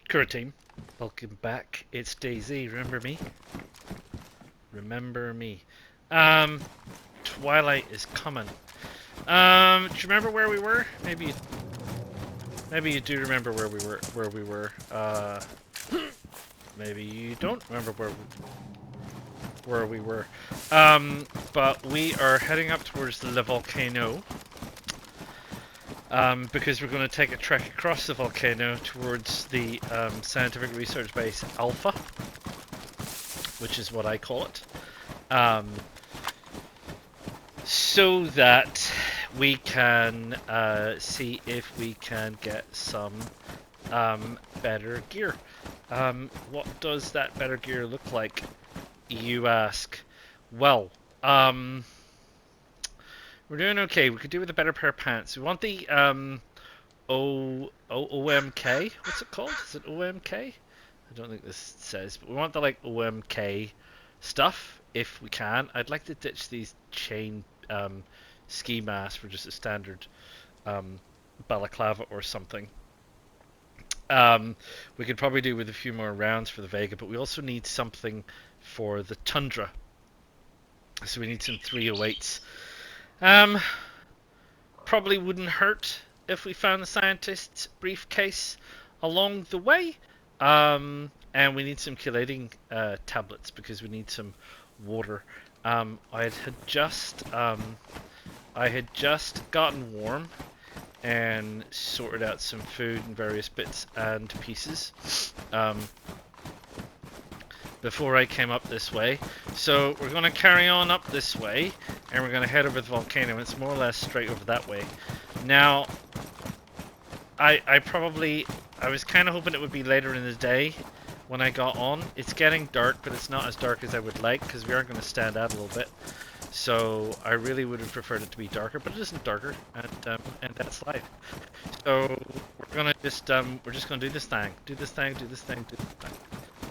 Current team, welcome back. It's Daisy. Remember me? Remember me. Twilight is coming. Do you remember where we were? Maybe you do remember where we were. Maybe you don't remember where we were. But we are heading up towards the volcano. Because we're going to take a trek across the volcano towards the scientific research base Alpha, which is what I call it, so that we can see if we can get some better gear. What does that better gear look like, you ask? Well, we're doing okay. We could do with a better pair of pants. We want the OMK. What's it called? Is it OMK? I don't think this says, but we want the like OMK stuff if we can. I'd like to ditch these chain ski masks for just a standard balaclava or something. We could probably do with a few more rounds for the Vega, but we also need something for the Tundra. So we need some 308s. Probably wouldn't hurt if we found the scientist's briefcase along the way. And we need some chelating tablets because we need some water. I had just gotten warm and sorted out some food and various bits and pieces before I came up this way. So we're going to carry on up this way, and we're going to head over the volcano. It's more or less straight over that way. Now, I was kind of hoping it would be later in the day when I got on. It's getting dark, but it's not as dark as I would like, because we are going to stand out a little bit. So I really would have preferred it to be darker, but it isn't darker, and that's life. So we're gonna just we're just gonna do this thing.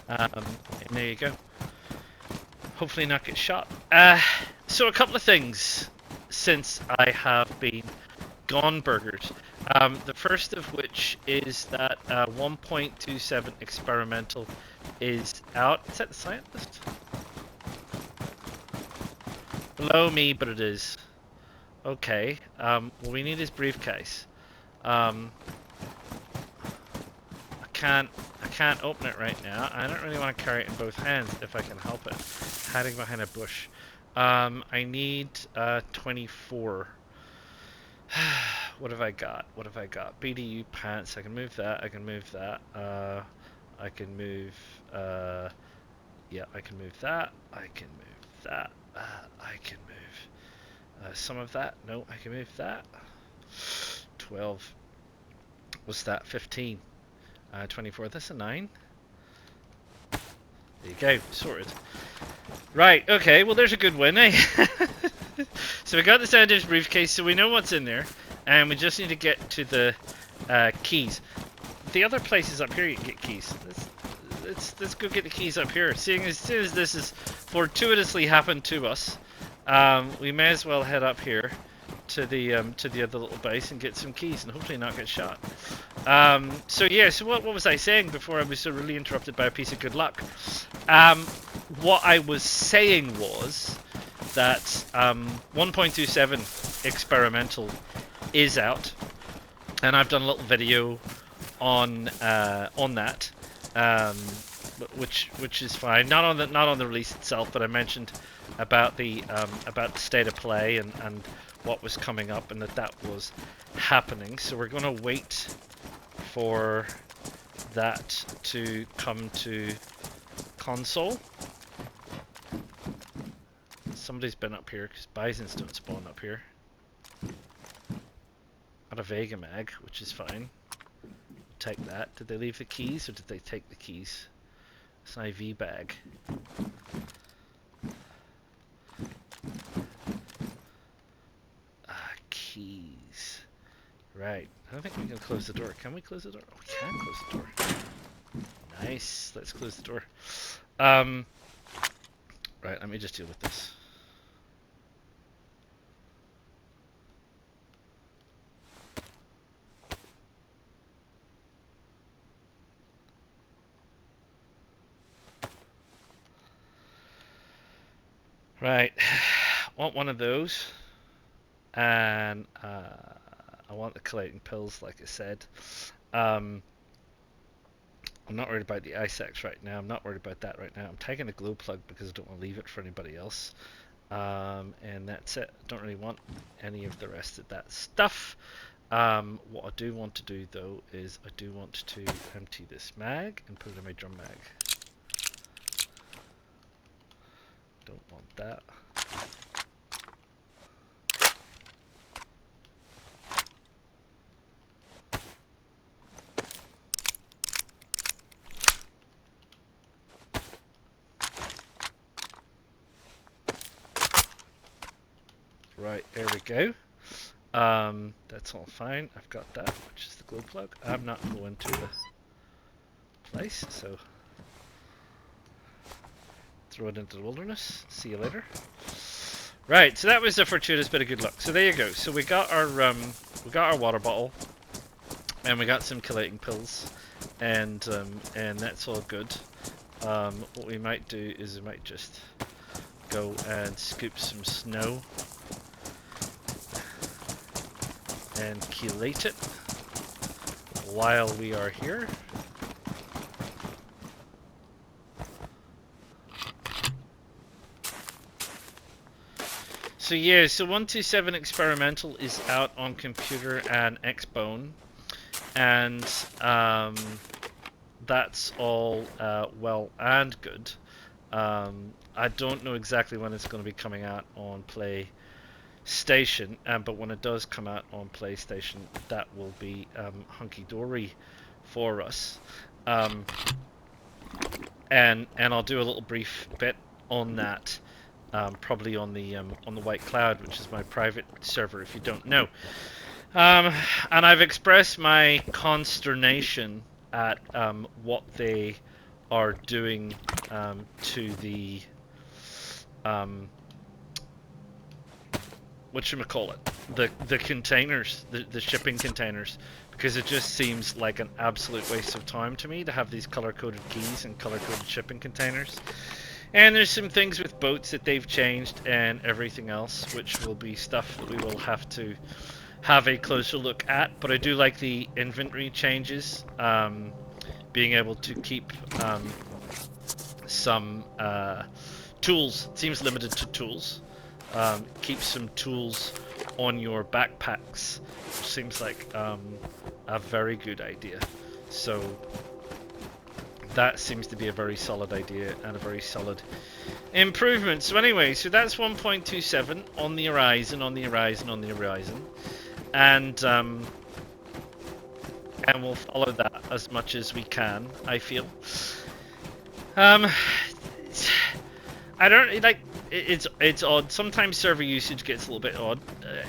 And there you go. Hopefully not get shot. So a couple of things since I have been gone burgers. The first of which is that 1.27 experimental is out. Is that the scientist? Below me, but it is. Okay. Well, we need his briefcase. I can't open it right now. I don't really want to carry it in both hands if I can help it. Hiding behind a bush. I need 24. What have I got? BDU pants. I can move that. I can move that. I can move. Yeah, I can move that. I can move that. I can move some of that. No, I can move that. 12. What's that? 15. 24. That's a 9. There you go. Sorted. Right. Okay. Well, there's a good win, eh? So we got the scientific briefcase, so we know what's in there, and we just need to get to the keys. The other places up here you can get keys. Let's go get the keys up here. Seeing as soon as this has fortuitously happened to us, we may as well head up here to the other little base and get some keys and hopefully not get shot. So yeah, so what was I saying before I was so really interrupted by a piece of good luck? What I was saying was that 1.27 experimental is out, and I've done a little video on that, which is fine. Not on the release itself, but I mentioned about the state of play and what was coming up and that was happening. So we're going to wait for that to come to console. Somebody's been up here because bisons don't spawn up here. Got a Vega mag, which is fine. Take that. Did they leave the keys or did they take the keys? It's an IV bag. Keys. Right. I don't think we can close the door. Can we close the door? Oh, we can close the door. Nice. Let's close the door. Right, let me just deal with this. Right. I want one of those. And I want the collating pills, like I said. Um, I'm not worried about the ice axe right now. I'm not worried about that right now. I'm taking the glow plug because I don't want to leave it for anybody else. And that's it. I don't really want any of the rest of that stuff. What I do want to do though is I do want to empty this mag and put it in my drum mag. Don't want that. Right, there we go. That's all fine. I've got that, which is the glow plug. I'm not going to the place, so throw it into the wilderness. See you later. Right, so that was a fortuitous bit of good luck. So there you go. So we got our water bottle, and we got some collating pills, and that's all good. What we might do is we might just go and scoop some snow and chelate it while we are here. So yeah, so 127 Experimental is out on computer and Xbone, and that's all well and good. I don't know exactly when it's going to be coming out on PlayStation, but when it does come out on PlayStation, that will be hunky-dory for us. And I'll do a little brief bit on that, probably on the White Cloud, which is my private server, if you don't know. And I've expressed my consternation at what they are doing to the whatchamacallit, the containers, the shipping containers, because it just seems like an absolute waste of time to me to have these color-coded keys and color-coded shipping containers. And there's some things with boats that they've changed and everything else, which will be stuff that we will have to have a closer look at. But I do like the inventory changes, being able to keep some tools. It seems limited to tools. Keep some tools on your backpacks, which seems like a very good idea. So that seems to be a very solid idea and a very solid improvement. So anyway, so that's 1.27 on the horizon, on the horizon, on the horizon, and we'll follow that as much as we can, I feel. I don't like. It's odd. Sometimes server usage gets a little bit odd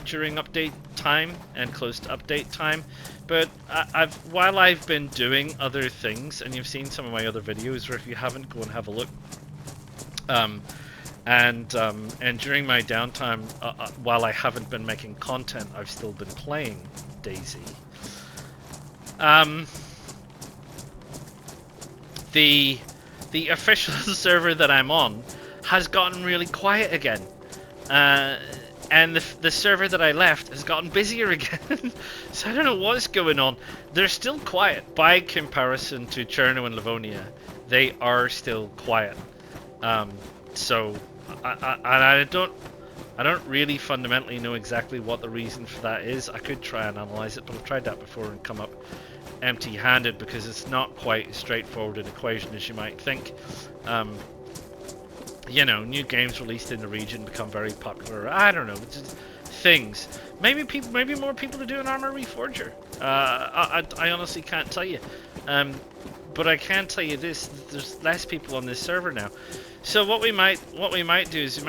during update time and close to update time. But while I've been doing other things, and you've seen some of my other videos, or if you haven't, go and have a look. And during my downtime, while I haven't been making content, I've still been playing DayZ. The official server that I'm on has gotten really quiet again, and the server that I left has gotten busier again. So I don't know what's going on. They're still quiet by comparison to Cherno and Livonia. They are still quiet. So I don't really fundamentally know exactly what the reason for that is. I could try and analyze it, but I've tried that before and come up empty-handed, because it's not quite as straightforward an equation as you might think. You know, new games released in the region become very popular. I don't know, it's just things. Maybe more people are doing Armor Reforger. I honestly can't tell you. But I can tell you this: there's less people on this server now. So what we might do is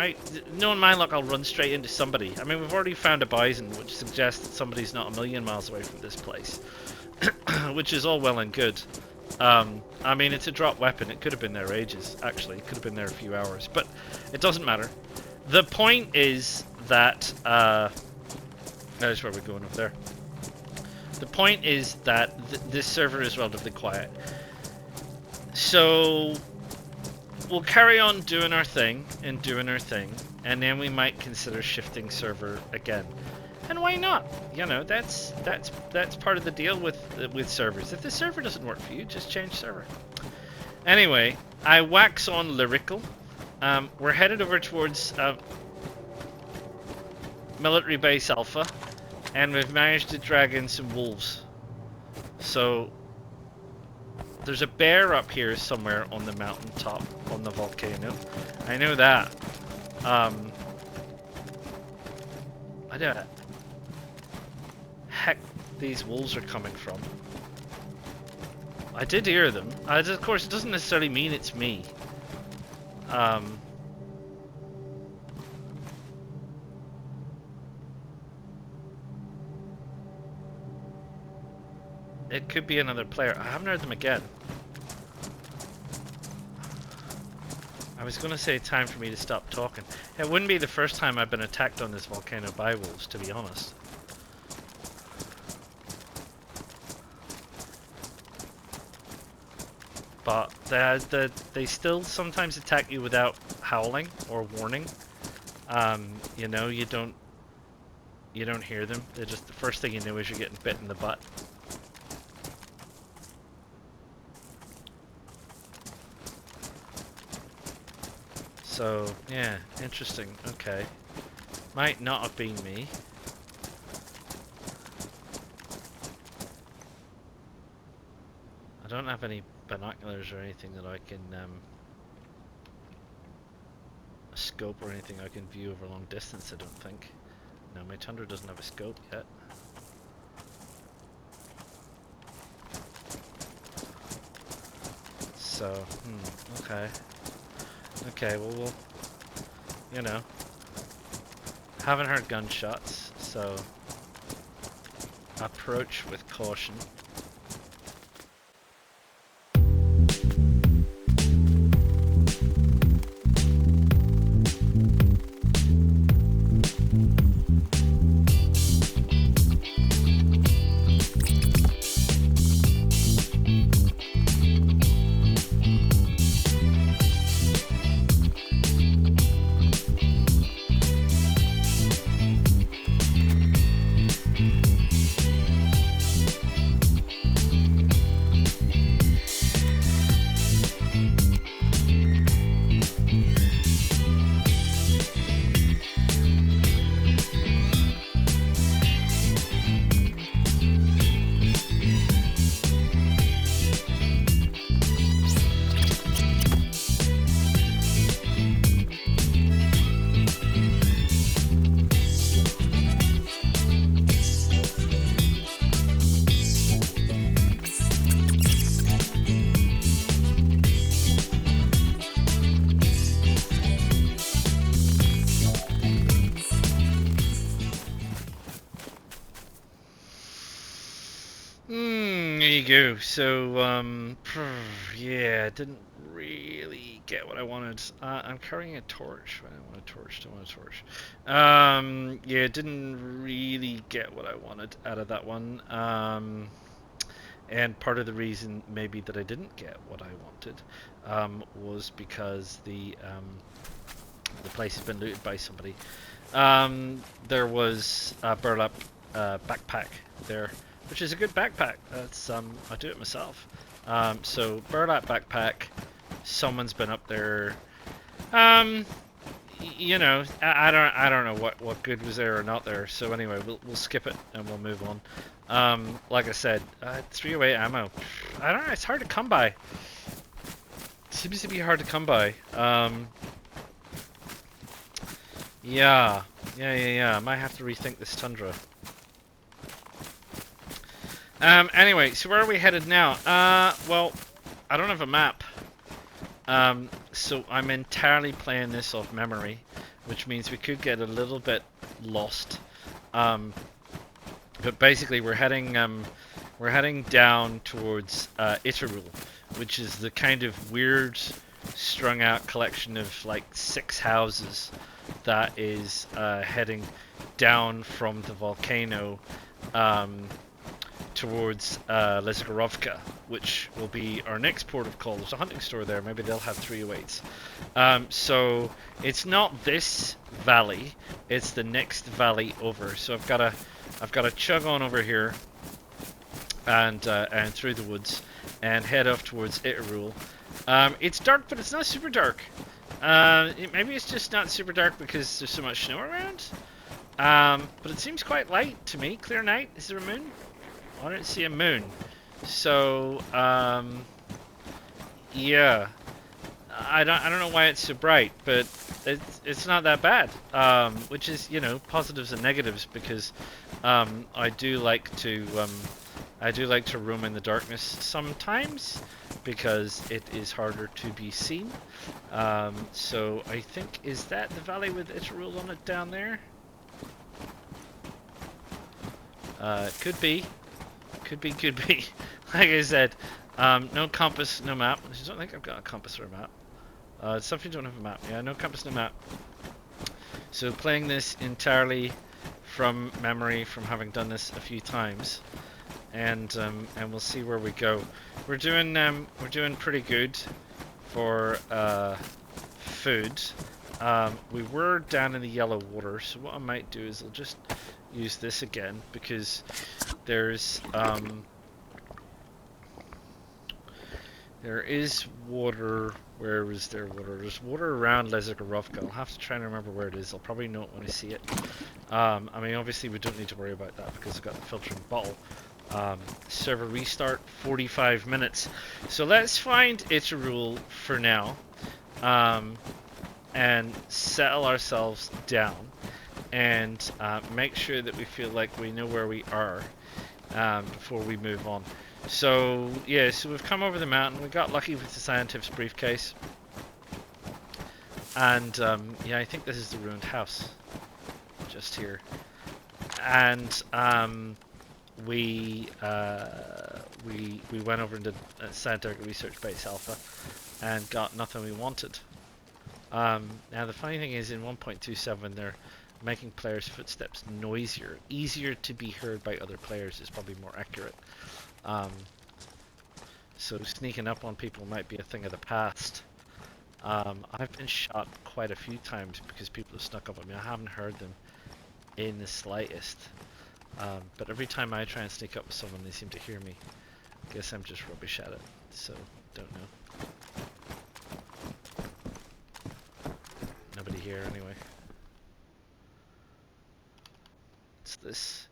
knowing my luck, I'll run straight into somebody. I mean, we've already found a bison, which suggests that somebody's not a million miles away from this place, which is all well and good. I mean, it's a drop weapon. It could have been there ages, actually. It could have been there a few hours, but it doesn't matter. The point is that that's where we're going up there. The point is that this server is relatively quiet. So we'll carry on doing our thing, and then we might consider shifting server again. And why not? You know, that's part of the deal with servers. If the server doesn't work for you, just change server. Anyway, I wax on lyrical. We're headed over towards Military Base Alpha, and we've managed to drag in some wolves. So there's a bear up here somewhere on the mountaintop on the volcano. I know that. I don't know. Heck, these wolves are coming from. I did hear them. Of course, it doesn't necessarily mean it's me. It could be another player. I haven't heard them again. I was going to say time for me to stop talking. It wouldn't be the first time I've been attacked on this volcano by wolves, to be honest. But they still sometimes attack you without howling or warning. You know, you don't hear them. They're just, the first thing you know is you're getting bit in the butt. So, yeah, interesting. Okay. Might not have been me. I don't have any binoculars or anything that I can, a scope or anything I can view over a long distance, I don't think. No, my Tundra doesn't have a scope yet. So, okay. Okay, well, we'll, you know, haven't heard gunshots, so approach with caution. Go. So, yeah, didn't really get what I wanted. I'm carrying a torch. I don't want a torch. Don't want a torch. Yeah, didn't really get what I wanted out of that one. And part of the reason maybe that I didn't get what I wanted was because the place has been looted by somebody. There was a burlap backpack there, which is a good backpack. That's I do it myself. So burlap backpack. Someone's been up there. You know, I don't know what good was there or not there. So anyway, we'll skip it and we'll move on. Like I said, 308 ammo. I don't know. It's hard to come by. Seems to be hard to come by. Yeah. I might have to rethink this Tundra. Anyway, so where are we headed now? Well, I don't have a map. So I'm entirely playing this off memory, which means we could get a little bit lost. But basically we're heading down towards Itterul, which is the kind of weird strung out collection of like 6 houses that is heading down from the volcano towards Leskorovka, which will be our next port of call. There's a hunting store there. Maybe they'll have 308s. So it's not this valley; it's the next valley over. So I've got to chug on over here and through the woods and head off towards Itarul. It's dark, but it's not super dark. Maybe it's just not super dark because there's so much snow around. But it seems quite light to me. Clear night. Is there a moon? I don't see a moon. So, yeah. I don't know why it's so bright, but it's not that bad. Which is, you know, positives and negatives, because I do like to roam in the darkness sometimes, because it is harder to be seen. So I think, is that the valley with Itarul on it down there? Could be. Like I said, no compass, no map. I don't think I've got a compass or a map. Something don't have a map. Yeah, no compass, no map. So playing this entirely from memory, from having done this a few times, and we'll see where we go. We're doing pretty good for food. We were down in the yellow water, so what I might do is I'll just use this again, because there's there is water. Where is there water? There's water around Leskorovka. I'll have to try and remember where it is. I'll probably know it when I see it. I mean, obviously we don't need to worry about that because I've got the filtering bottle. Server restart, 45 minutes. So let's find Itarul for now, and settle ourselves down, and make sure that we feel like we know where we are before we move on. So yeah, so we've come over the mountain. We got lucky with the scientific briefcase, and yeah, I think this is the ruined house just here. And we went over into scientific research base Alpha and got nothing we wanted. Now the funny thing is, in 1.27 they're making players' footsteps noisier, easier to be heard by other players is probably more accurate. So sneaking up on people might be a thing of the past. I've been shot quite a few times because people have snuck up on me. I haven't heard them in the slightest. But every time I try and sneak up with someone, they seem to hear me. I guess I'm just rubbish at it, so don't know. Nobody here anyway. What's this?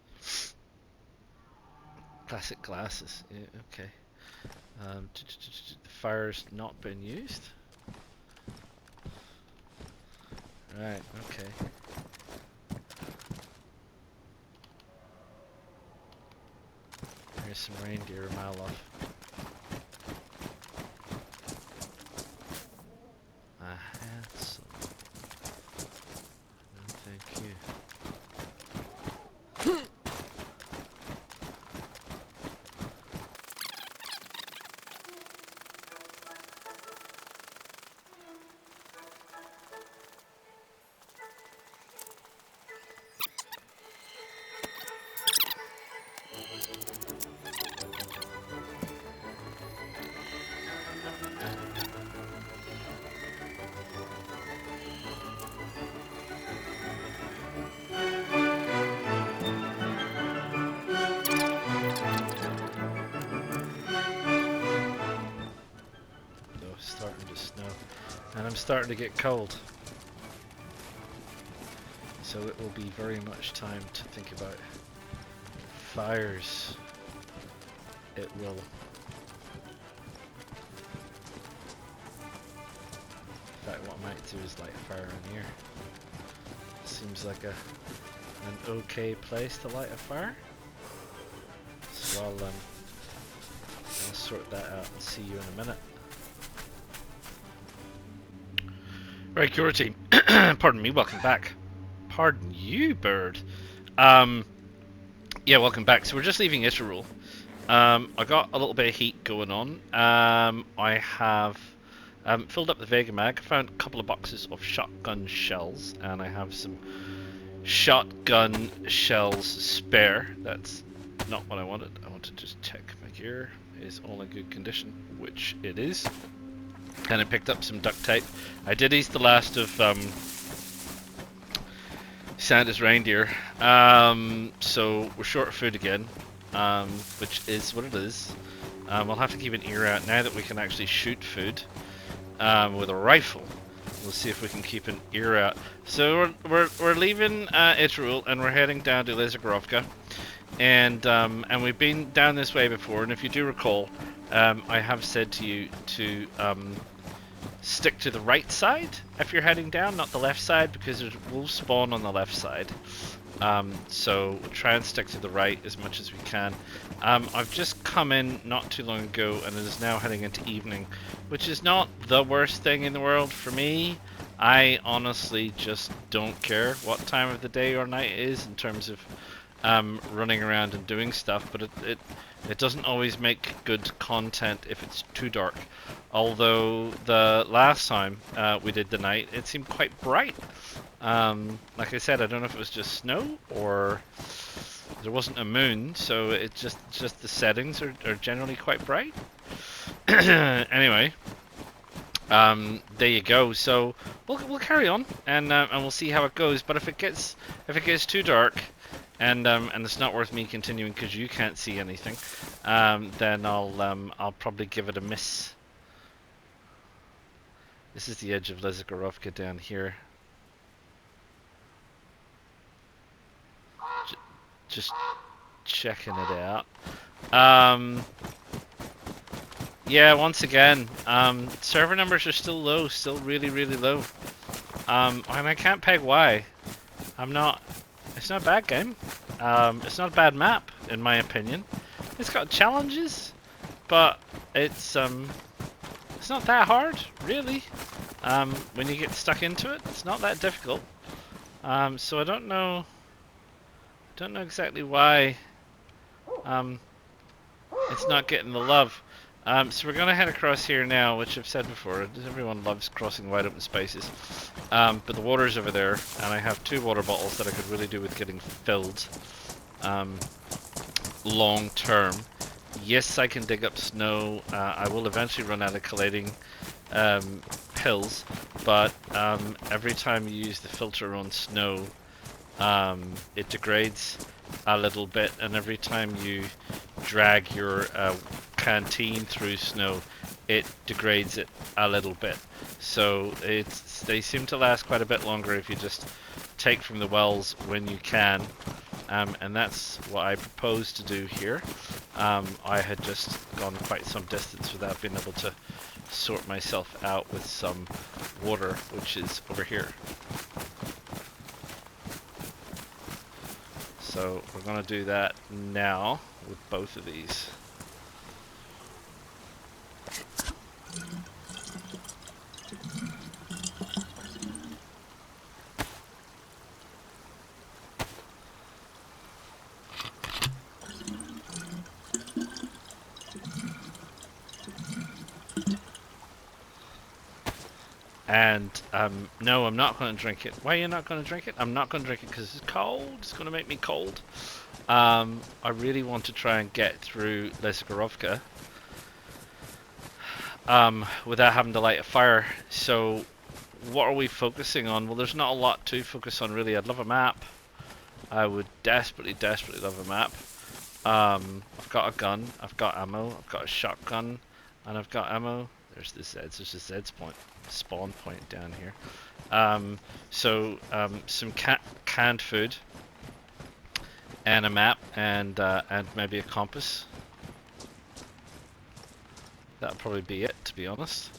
Classic glasses. Yeah, okay. The fire's not been used. Right, okay. There's some reindeer a mile off. I had some. No, thank you. Starting to snow, and I'm starting to get cold, so it will be very much time to think about fires. It will. In fact, what I might do is light a fire in here. Seems like an okay place to light a fire, so I'll sort that out and see you in a minute. Right, Cura team. Pardon me, welcome back. Pardon you, bird. Yeah, welcome back. So we're just leaving Itarul. I got a little bit of heat going on. I have filled up the Vega Mag, found a couple of boxes of shotgun shells, and I have some shotgun shells spare. That's not what I wanted. I want to just check my gear is all in good condition, which it is. And I picked up some duct tape. I did eat the last of Santa's reindeer, so we're short of food again, which is what it is. We'll have to keep an ear out now that we can actually shoot food with a rifle. We'll see if we can keep an ear out. So we're leaving Itrul and we're heading down to Lysigorovka, and we've been down this way before. And if you do recall, I have said to you to stick to the right side if you're heading down, not the left side, because there's wolves spawn on the left side. So we'll try and stick to the right as much as we can. I've just come in not too long ago, and it is now heading into evening, which is not the worst thing in the world for me. I honestly just don't care what time of the day or night it is in terms of running around and doing stuff, but it doesn't always make good content if it's too dark. Although the last time we did the night, it seemed quite bright. Like I said, I don't know if it was just snow or there wasn't a moon, so it just the settings are generally quite bright. Anyway, there you go. So we'll carry on and we'll see how it goes. But if it gets too dark and it's not worth me continuing because you can't see anything, then I'll probably give it a miss. This is the edge of Lysigorovka down here. Just checking it out. Yeah, once again, server numbers are still low, still really, really low. And I can't peg why. It's not a bad game. It's not a bad map, in my opinion. It's got challenges, but it's not that hard, really. When you get stuck into it, it's not that difficult. So I don't know exactly why it's not getting the love. So we're gonna head across here now, which I've said before. Everyone loves crossing wide open spaces. But the water's over there, and I have 2 water bottles that I could really do with getting filled long term. Yes, I can dig up snow. I will eventually run out of collating pills, but every time you use the filter on snow, it degrades a little bit, and every time you drag your canteen through snow, it degrades it a little bit. So they seem to last quite a bit longer if you just take from the wells when you can. And that's what I propose to do here. I had just gone quite some distance without being able to sort myself out with some water, which is over here. So we're going to do that now with both of these. And no, I'm not going to drink it. Why are you not going to drink it? I'm not going to drink it because it's cold. It's going to make me cold. I really want to try and get through Lysigorovka without having to light a fire. So what are we focusing on? Well, there's not a lot to focus on, really. I'd love a map. I would desperately love a map. I've got a gun. I've got ammo. I've got a shotgun. And I've got ammo. There's the Zeds. There's the Zeds point. Spawn point down here. Some canned food. And a map. And maybe a compass. That'll probably be it, to be honest.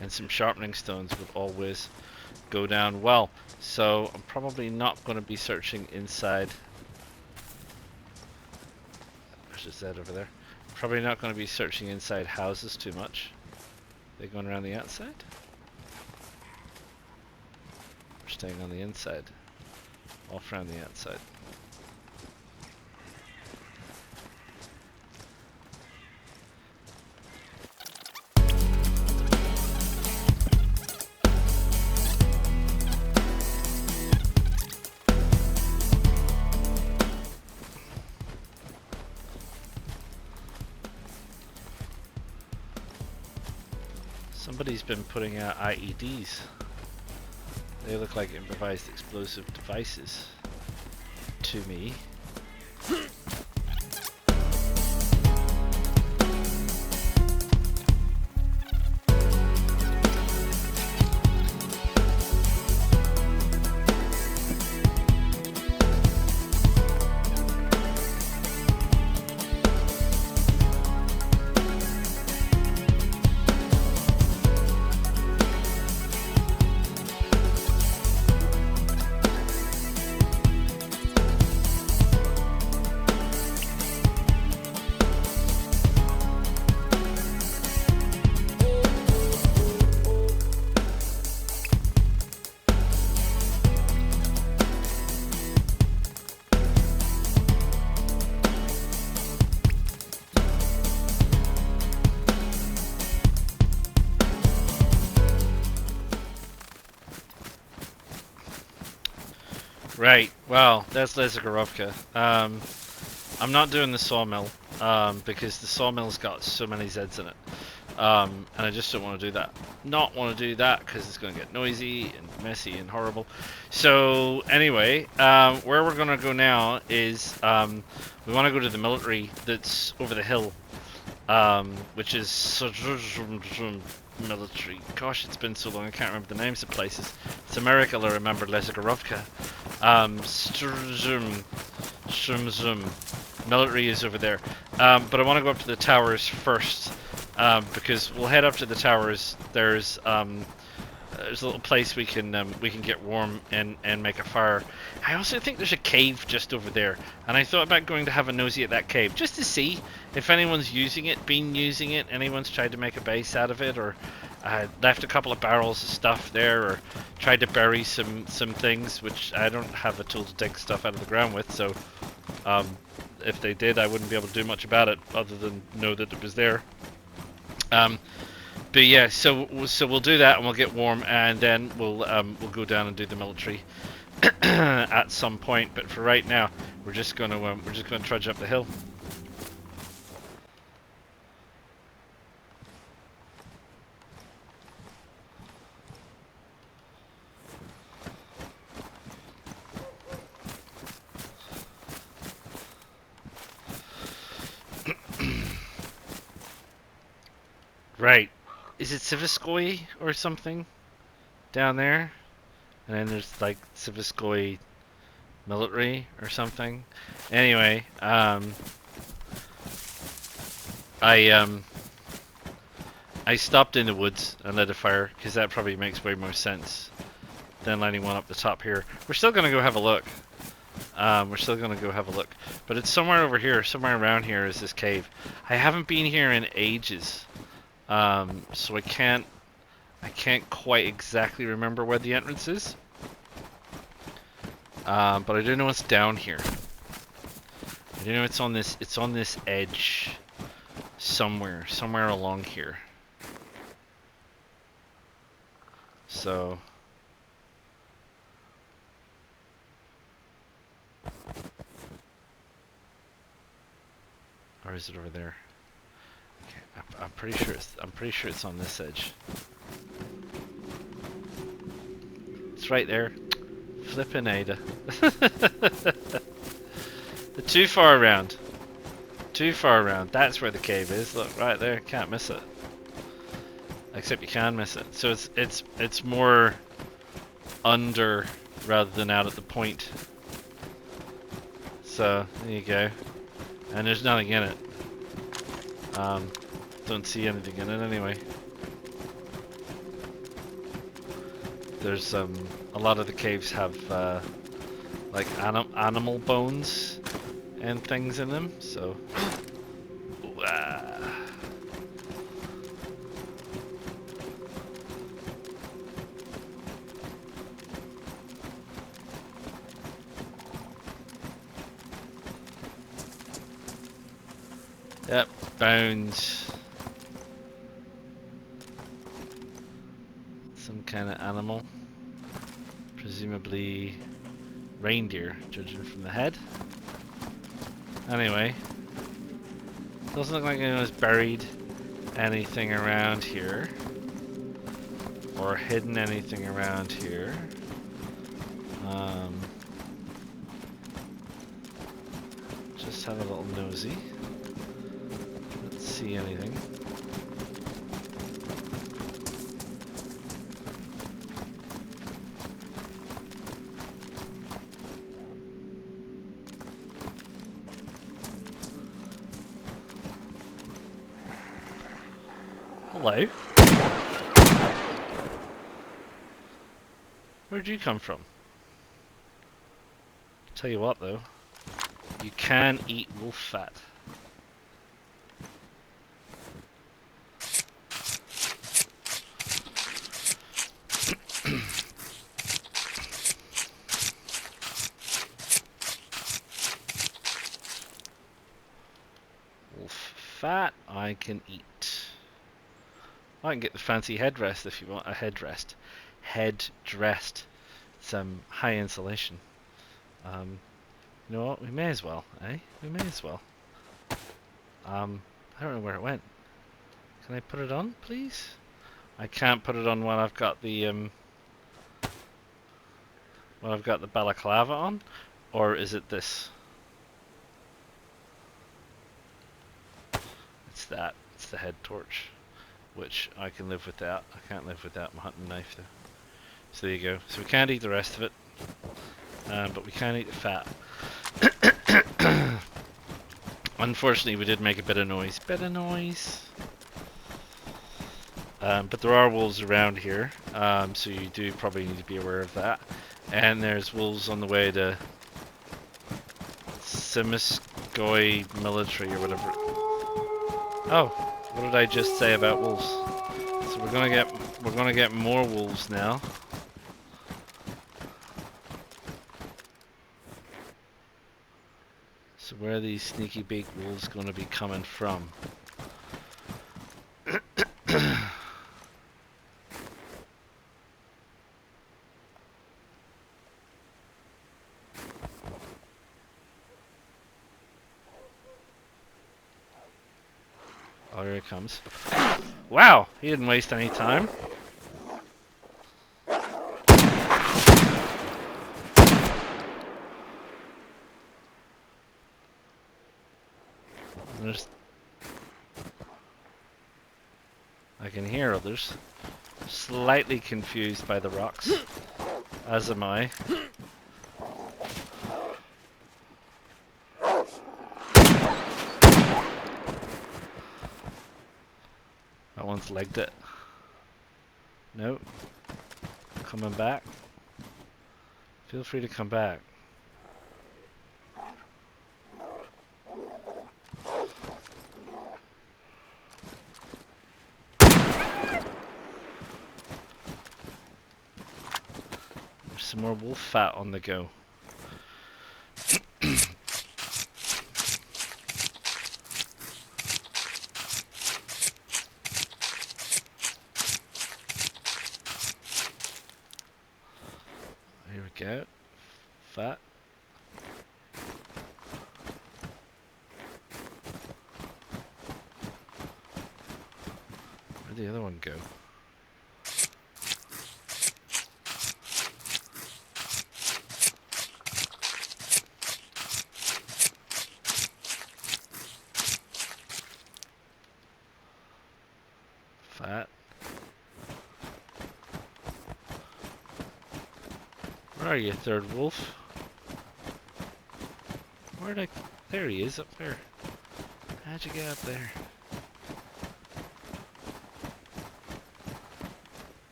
And some sharpening stones would always go down well. So I'm probably not going to be searching inside. There's a Z over there. Probably not going to be searching inside houses too much. They're going around the outside. We're staying on the inside. Off around the outside. Somebody's been putting out IEDs. They look like improvised explosive devices to me. Right, well, that's Lezagorovka. I'm not doing the sawmill, because the sawmill's got so many Zs in it. And I just don't want to do that. Not want to do that because it's going to get noisy and messy and horrible. So anyway, where we're going to go now is we want to go to the military that's over the hill, which is military. Gosh, it's been so long I can't remember the names of places. It's a miracle I remember Lezagorovka. Military is over there. But I want to go up to the towers first, because we'll head up to the towers. There's a little place we can get warm and make a fire. I also think there's a cave just over there, and I thought about going to have a nosy at that cave just to see if anyone's using it, anyone's tried to make a base out of it, or left a couple of barrels of stuff there, or tried to bury some things, which I don't have a tool to dig stuff out of the ground with, so if they did, I wouldn't be able to do much about it other than know that it was there. But yeah, so we'll do that and we'll get warm, and then we'll go down and do the military at some point. But for right now, we're just gonna trudge up the hill. Right. Is it Siviskoy or something down there? And then there's like Siviskoy military or something. Anyway, I stopped in the woods and lit a fire because that probably makes way more sense than lighting one up the top here. We're still gonna go have a look. But it's somewhere over here, somewhere around here is this cave. I haven't been here in ages. So I can't quite exactly remember where the entrance is. But I do know it's down here. I do know it's on this edge somewhere along here. So or is it over there? I'm pretty sure it's on this edge. It's right there. Flippin' Ada. Too far around. That's where the cave is. Look, right there. Can't miss it. Except you can miss it. So it's more under rather than out at the point. So there you go. And there's nothing in it. Don't see anything in it anyway. There's a lot of the caves have like animal bones and things in them, so yep, bones. Some kind of animal. Presumably reindeer, judging from the head. Anyway, doesn't look like anyone's buried anything around here. or hidden anything around here. Just have a little nosy. Let's see anything. Hello. Where'd you come from? Tell you what though, you can eat wolf fat. Wolf fat I can eat. I can get the fancy headrest if you want a headrest. Head-dressed. It's high insulation. You know what? We may as well, eh? We may as well. I don't know where it went. Can I put it on, please? I can't put it on while I've got the balaclava on, or is it this? It's that. It's the head torch, which I can live without. I can't live without my hunting knife though. So there you go. So we can't eat the rest of it, but we can eat the fat. Unfortunately, we did make a bit of noise. But there are wolves around here, so you do probably need to be aware of that. And there's wolves on the way to Simiskoy Military or whatever. Oh, what did I just say about wolves? So we're gonna get more wolves now. So where are these sneaky big wolves going to be coming from? Oh, here it comes. Wow, he didn't waste any time. There's... I can hear others. Slightly confused by the rocks. As am I. That one's legged it. Nope. Coming back. Feel free to come back. There's some more wolf fat on the go. Here we go. Fat. Where'd the other one go? Fat. Where are you, third wolf? Where'd I... There he is, up there. How'd you get up there?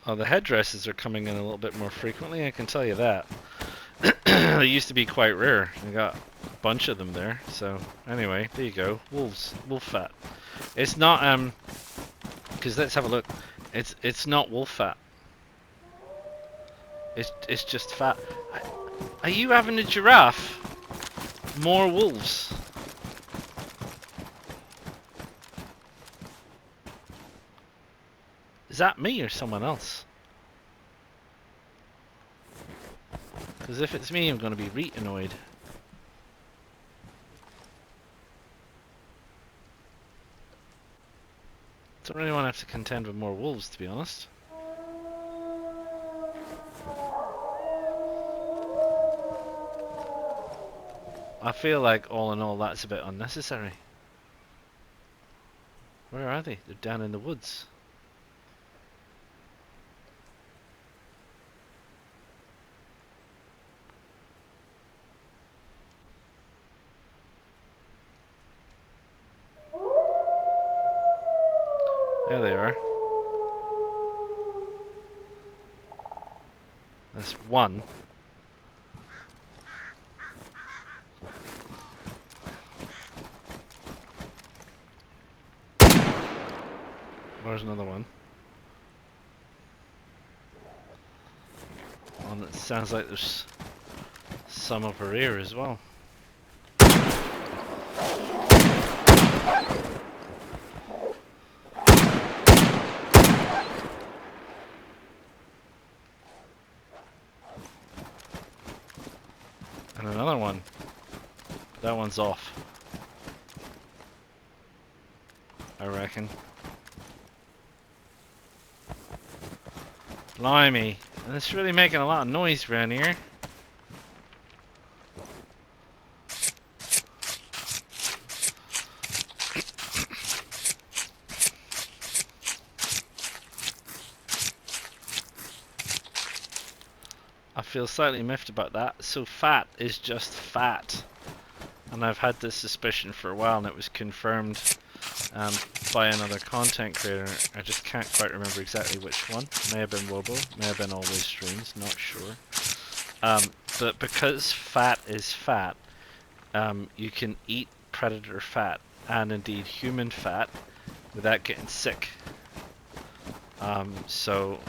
Oh, the headdresses are coming in a little bit more frequently, I can tell you that. They used to be quite rare. I got a bunch of them there. So anyway, there you go. Wolves, wolf fat. It's not because let's have a look. It's not wolf fat. It's just fat. Are you having a giraffe? More wolves. Is that me or someone else? Because if it's me, I'm going to be reet annoyed. Don't really want to have to contend with more wolves, to be honest. I feel like all in all that's a bit unnecessary. Where are they? They're down in the woods. There they are. That's one. There's another one. And it sounds like there's some over here as well. And another one. That one's off, I reckon. Blimey. And it's really making a lot of noise around here. I feel slightly miffed about that. So fat is just fat. And I've had this suspicion for a while, and it was confirmed by another content creator. I just can't quite remember exactly which one. May have been Wobo, may have been Always Streams, not sure. But because fat is fat, you can eat predator fat and indeed human fat without getting sick. So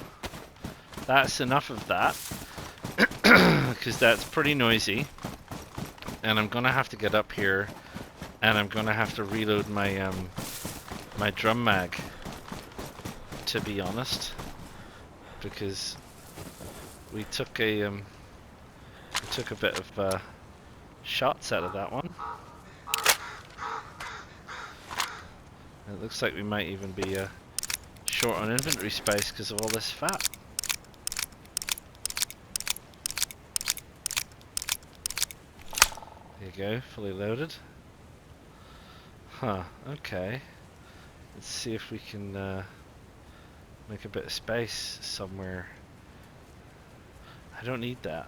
that's enough of that, because that's pretty noisy. And I'm gonna have to get up here, and I'm gonna have to reload my my drum mag, to be honest, because we took a bit of shots out of that one. And it looks like we might even be short on inventory space because of all this fat. There you go, fully loaded. Huh, okay. Let's see if we can make a bit of space somewhere. I don't need that.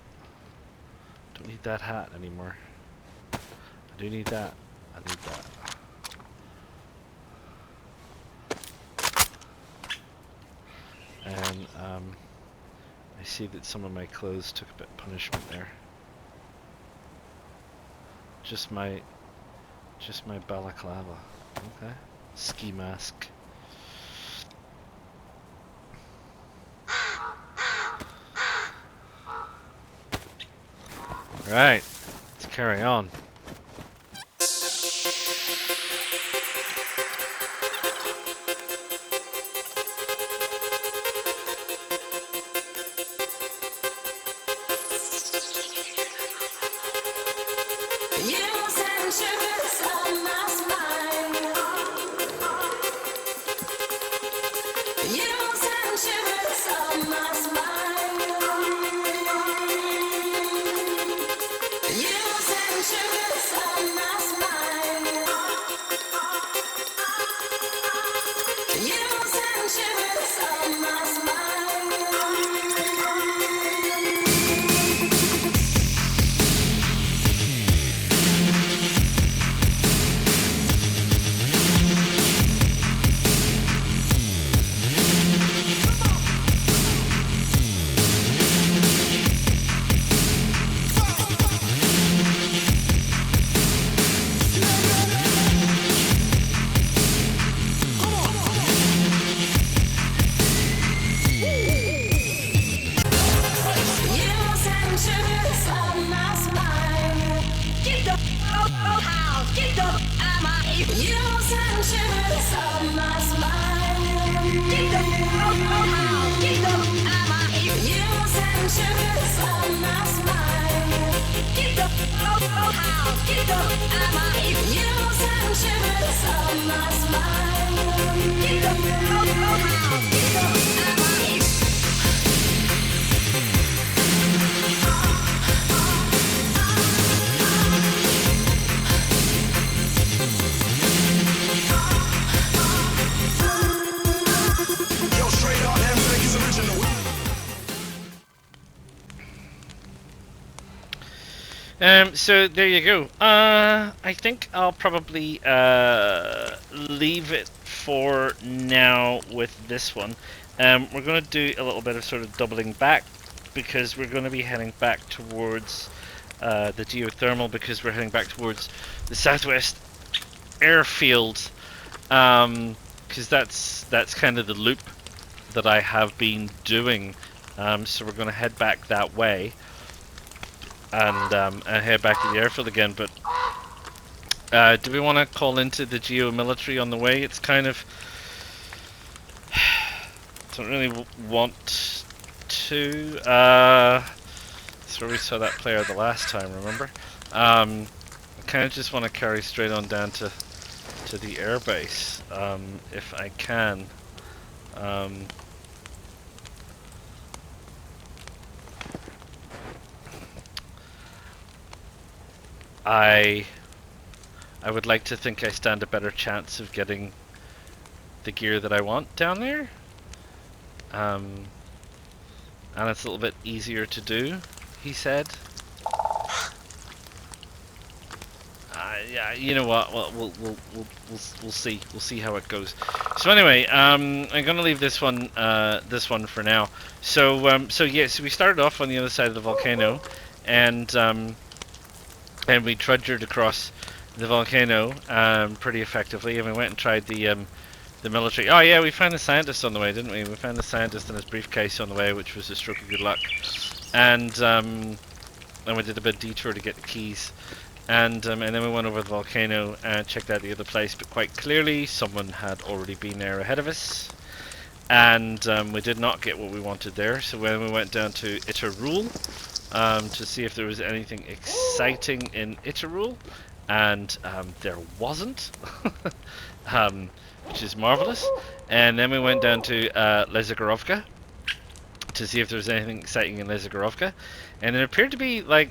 Don't need that hat anymore. I do need that. I need that. And I see that some of my clothes took a bit of punishment there. Just my balaclava. Okay. Ski mask. Right. Let's carry on. Get the So there you go. I think I'll probably leave it for now with this one. We're going to do a little bit of sort of doubling back because we're going to be heading back towards the geothermal because we're heading back towards the southwest airfield because that's kind of the loop that I have been doing. So we're going to head back that way. And head back to the airfield again, but do we want to call into the geo-military on the way? It's kind of... don't really want to. That's where we saw that player the last time, remember? I kind of just want to carry straight on down to the airbase, if I can. I would like to think I stand a better chance of getting the gear that I want down there. And it's a little bit easier to do, he said. Yeah, you know what? Well, we'll see. We'll see how it goes. So anyway, I'm gonna leave this one for now. So yes, we started off on the other side of the volcano, and we trudged across the volcano pretty effectively, and we went and tried the military. Oh yeah, we found the scientist on the way, didn't we? We found the scientist in his briefcase on the way, which was a stroke of good luck. And we did a bit of detour to get the keys. And then we went over the volcano and checked out the other place, but quite clearly someone had already been there ahead of us. And we did not get what we wanted there, so when we went down to Itarul to see if there was anything exciting in Itarul, and there wasn't, which is marvelous. And then we went down to Lezagorovka to see if there was anything exciting in Lezagorovka, and it appeared to be like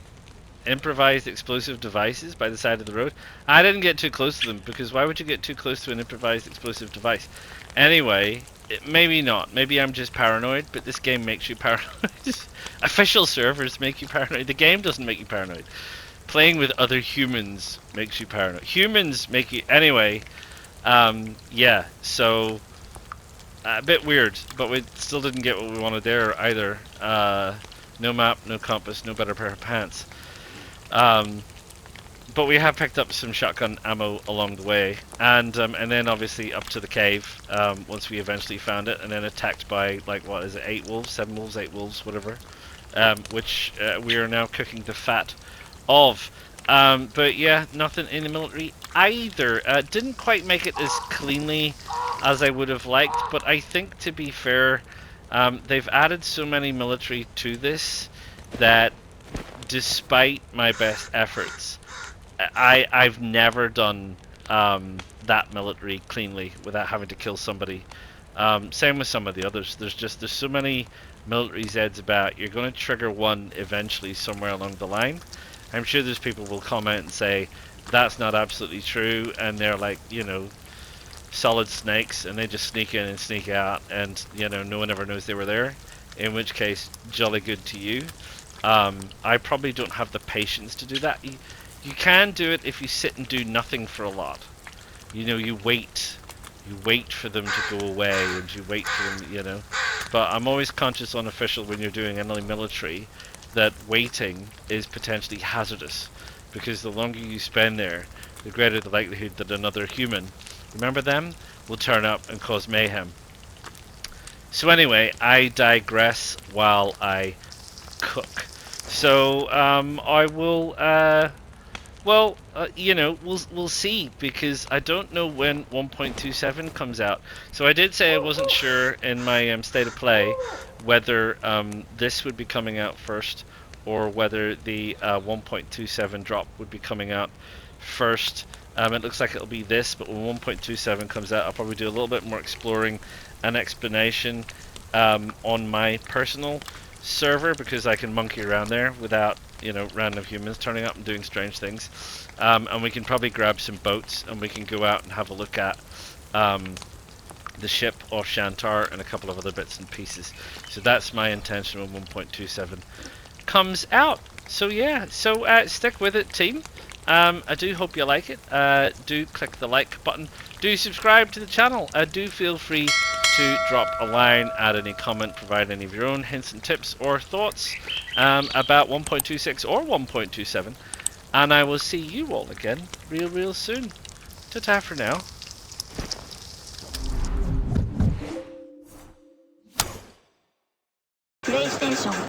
improvised explosive devices by the side of the road. I didn't get too close to them because why would you get too close to an improvised explosive device? Anyway, maybe not. Maybe I'm just paranoid, but this game makes you paranoid. Official servers make you paranoid. The game doesn't make you paranoid. Playing with other humans makes you paranoid. Humans make you... Anyway, yeah, so... a bit weird, but we still didn't get what we wanted there either. No map, no compass, no better pair of pants. But we have picked up some shotgun ammo along the way, and then obviously up to the cave once we eventually found it, and then attacked by, like, what is it, 8 wolves, 7 wolves, 8 wolves, whatever, which we are now cooking the fat of. But yeah, nothing in the military either. Didn't quite make it as cleanly as I would have liked, but I think, to be fair, they've added so many military to this that despite my best efforts, I've never done that military cleanly without having to kill somebody. Same with some of the others. There's so many military Zeds about. You're going to trigger one eventually somewhere along the line. I'm sure there's people will comment and say that's not absolutely true, and they're like, you know, solid snakes, and they just sneak in and sneak out, and you know, no one ever knows they were there. In which case, jolly good to you. I probably don't have the patience to do that. You can do it if you sit and do nothing for a lot. You know, you wait for them to go away, and you wait for them, you know. But I'm always conscious on official when you're doing any military that waiting is potentially hazardous, because the longer you spend there, the greater the likelihood that another human, remember them, will turn up and cause mayhem. So anyway, I digress while I cook. So I will you know, we'll see, because I don't know when 1.27 comes out. So I did say I wasn't sure in my state of play whether this would be coming out first or whether the 1.27 drop would be coming out first. It looks like it'll be this, but when 1.27 comes out, I'll probably do a little bit more exploring and explanation on my personal server, because I can monkey around there without, you know, random humans turning up and doing strange things. And we can probably grab some boats and we can go out and have a look at the ship off Shantar and a couple of other bits and pieces. So that's my intention when 1.27 comes out. So yeah, so stick with it, team. I do hope you like it. Do click the like button. Do subscribe to the channel. Do feel free to drop a line, add any comment, provide any of your own hints and tips or thoughts about 1.26 or 1.27. And I will see you all again real soon. Ta-ta for now. PlayStation